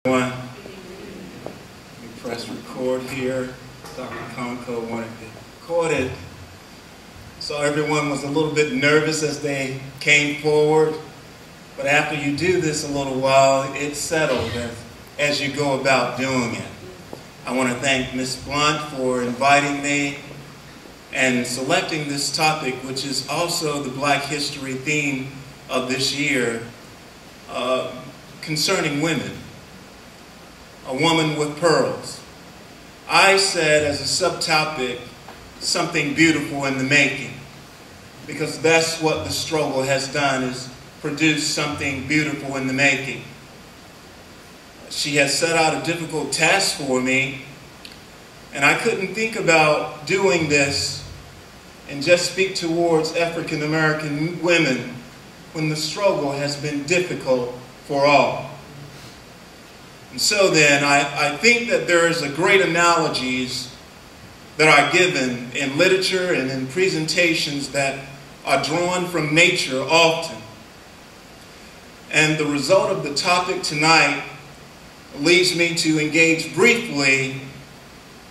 Let me press record here. Dr. Conco wanted to record it. So everyone was a little bit nervous as they came forward. But after you do this a little while, it's settled as you go about doing it. I want to thank Ms. Blunt for inviting me and selecting this topic, which is also the Black History theme of this year, concerning women. A woman with pearls. I said as a subtopic, something beautiful in the making, because that's what the struggle has done, is produce something beautiful in the making. She has set out a difficult task for me, and I couldn't think about doing this and just speak towards African American women when the struggle has been difficult for all. And so then, I think that there is a great analogies that are given in literature and in presentations that are drawn from nature often. And the result of the topic tonight leads me to engage briefly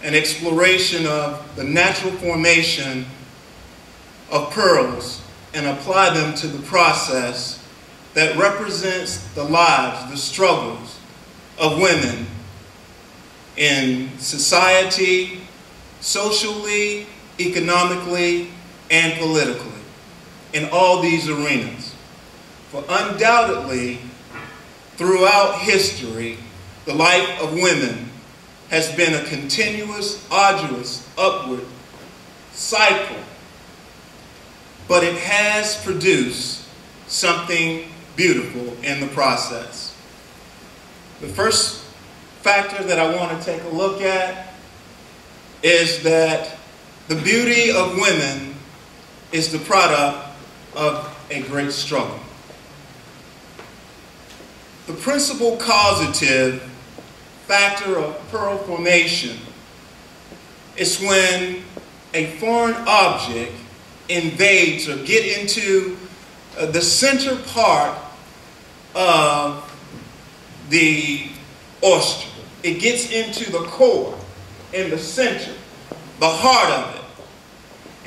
an exploration of the natural formation of pearls and apply them to the process that represents the lives, the struggles of women in society, socially, economically, and politically, in all these arenas. For undoubtedly, throughout history, the life of women has been a continuous, arduous, upward cycle, but it has produced something beautiful in the process. The first factor that I want to take a look at is that the beauty of women is the product of a great struggle. The principal causative factor of pearl formation is when a foreign object invades or gets into the center part of the oyster. It gets into the core, in the center, the heart of it.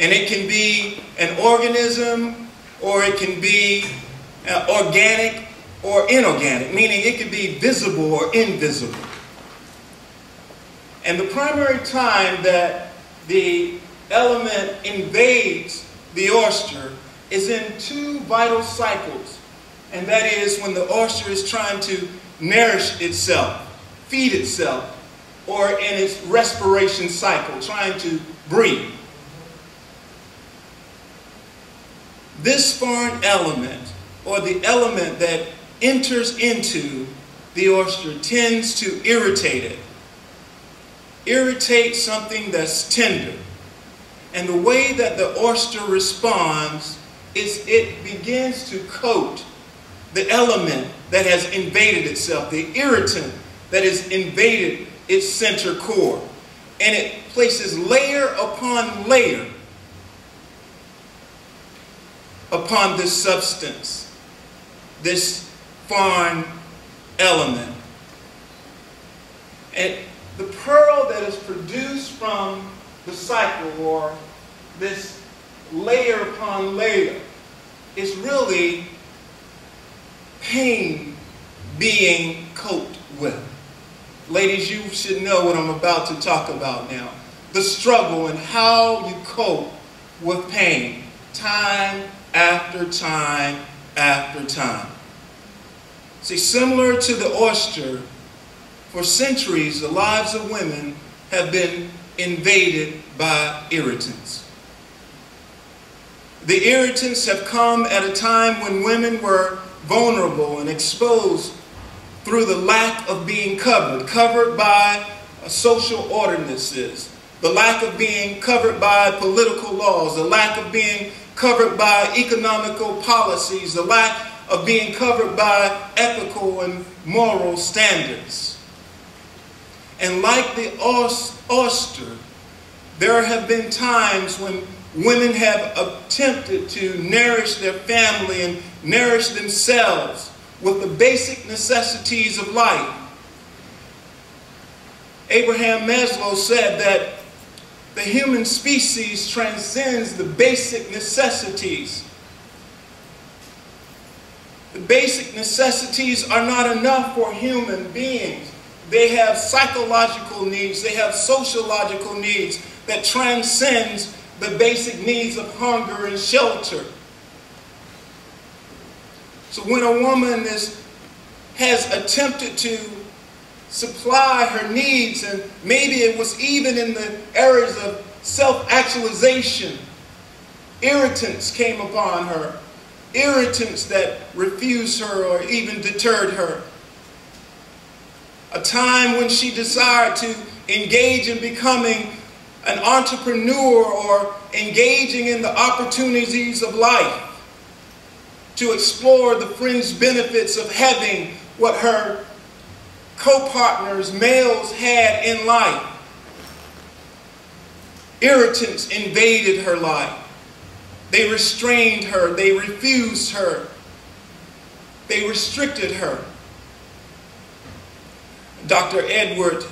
And it can be an organism, or it can be organic or inorganic, meaning it can be visible or invisible. And the primary time that the element invades the oyster is in two vital cycles. And that is when the oyster is trying to nourish itself, feed itself, or in its respiration cycle, trying to breathe. This foreign element, or the element that enters into the oyster, tends to irritate it. Irritate something that's tender. And the way that the oyster responds is it begins to coat the element that has invaded itself, the irritant that has invaded its center core. And it places layer upon layer upon this substance, this foreign element. And the pearl that is produced from the cycle, or this layer upon layer, is really pain being coped with. Ladies, you should know what I'm about to talk about now. The struggle and how you cope with pain, time after time after time. See, similar to the oyster, for centuries, the lives of women have been invaded by irritants. The irritants have come at a time when women were vulnerable and exposed through the lack of being covered by social ordinances, the lack of being covered by political laws, the lack of being covered by economical policies, the lack of being covered by ethical and moral standards. And like the oyster, there have been times when women have attempted to nourish their family and nourish themselves with the basic necessities of life, Abraham Maslow said that the human species transcends the basic necessities. The basic necessities are not enough for human beings. They have psychological needs, they have sociological needs that transcends the basic needs of hunger and shelter. So when a woman has attempted to supply her needs, and maybe it was even in the areas of self-actualization, irritants came upon her, irritants that refused her or even deterred her. A time when she desired to engage in becoming an entrepreneur or engaging in the opportunities of life, to explore the fringe benefits of having what her co-partners, males, had in life. Irritants invaded her life. They restrained her. They refused her. They restricted her. Dr. Edward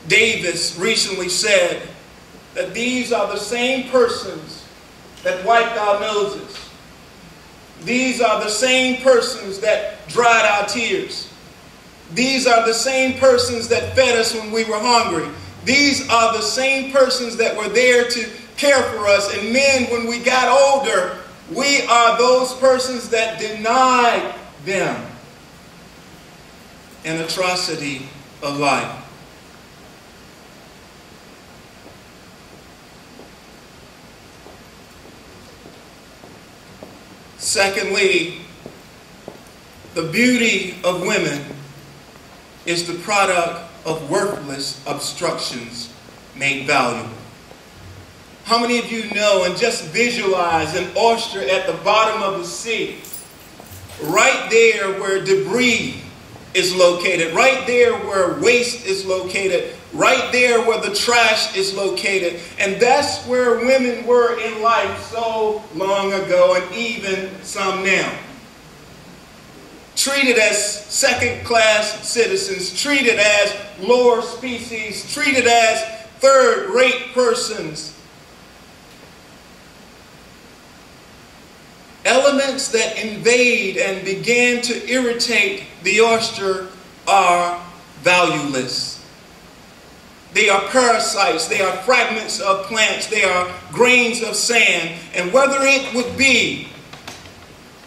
Davis recently said that these are the same persons that wiped our noses. These are the same persons that dried our tears. These are the same persons that fed us when we were hungry. These are the same persons that were there to care for us. And men, when we got older, we are those persons that denied them an atrocity of life. Secondly, the beauty of women is the product of worthless obstructions made valuable. How many of you know and just visualize an oyster at the bottom of the sea, right there where debris is located, right there where waste is located, right there where the trash is located. And that's where women were in life so long ago, and even some now. Treated as second-class citizens, treated as lower species, treated as third-rate persons. Elements that invade and begin to irritate the oyster are valueless. They are parasites, they are fragments of plants, they are grains of sand. And whether it would be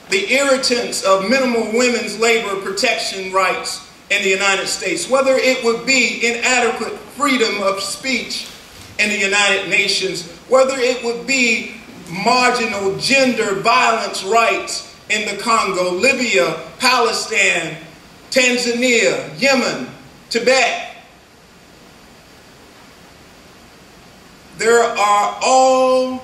the irritants of minimal women's labor protection rights in the United States, whether it would be inadequate freedom of speech in the United Nations, whether it would be marginal gender violence rights in the Congo, Libya, Palestine, Tanzania, Yemen, Tibet. There are all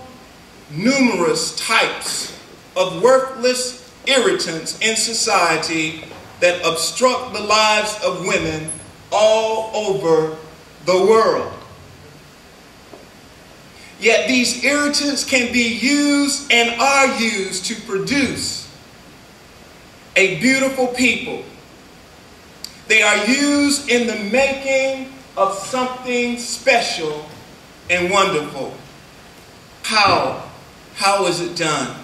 numerous types of worthless irritants in society that obstruct the lives of women all over the world. Yet these irritants can be used and are used to produce a beautiful people. They are used in the making of something special and wonderful. How? How is it done?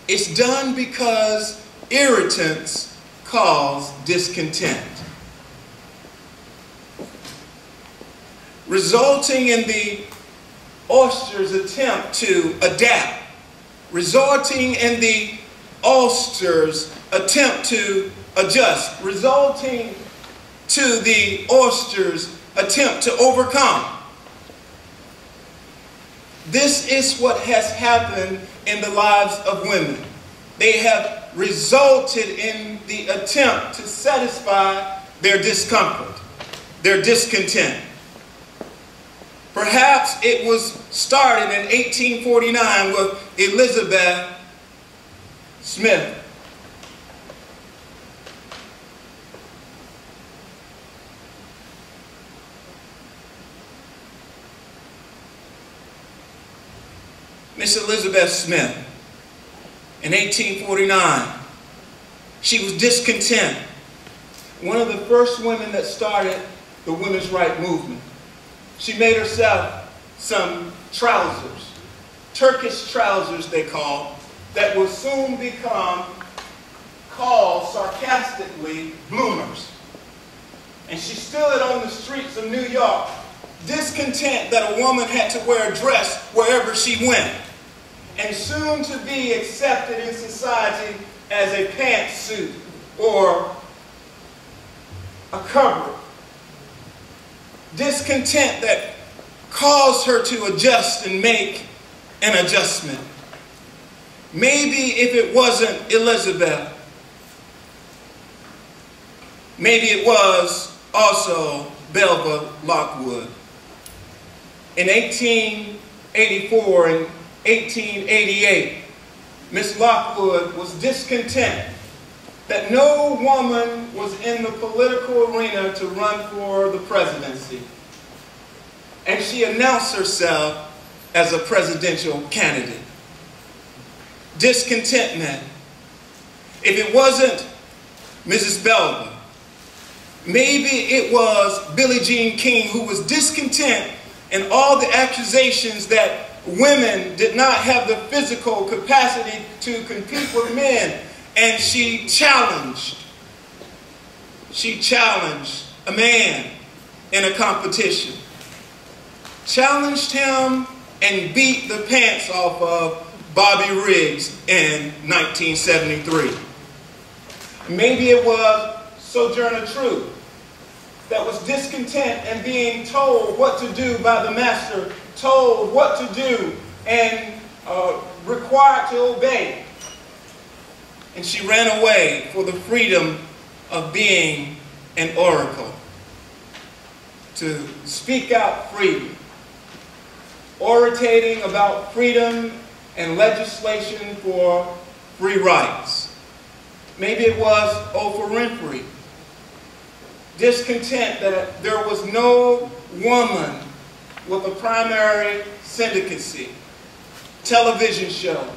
It's done because irritants cause discontent, resulting in the oyster's attempt to adapt, resulting in the oyster's attempt to adjust, resulting to the oyster's attempt to overcome. This is what has happened in the lives of women. They have resulted in the attempt to satisfy their discomfort, their discontent. Perhaps it was started in 1849 with Elizabeth Smith. Miss Elizabeth Smith, in 1849, she was discontent. One of the first women that started the women's rights movement. She made herself some trousers, Turkish trousers they call, that will soon become called sarcastically bloomers. And she stood on the streets of New York, discontent that a woman had to wear a dress wherever she went, and soon to be accepted in society as a pantsuit or a cover. Discontent that caused her to adjust and make an adjustment. Maybe if it wasn't Elizabeth, maybe it was also Belva Lockwood. In 1884 and 1888, Miss Lockwood was discontent that no woman was in the political arena to run for the presidency. And she announced herself as a presidential candidate. Discontentment. If it wasn't Mrs. Belva, maybe it was Billie Jean King, who was discontent in all the accusations that women did not have the physical capacity to compete with men. And she challenged a man in a competition. Challenged him and beat the pants off of Bobby Riggs in 1973. Maybe it was Sojourner Truth that was discontent and being told what to do by the master, told what to do and required to obey. And she ran away for the freedom of being an oracle, to speak out freely, orating about freedom and legislation for free rights. Maybe it was Oprah Winfrey, discontent that there was no woman with a primary syndicacy, television show,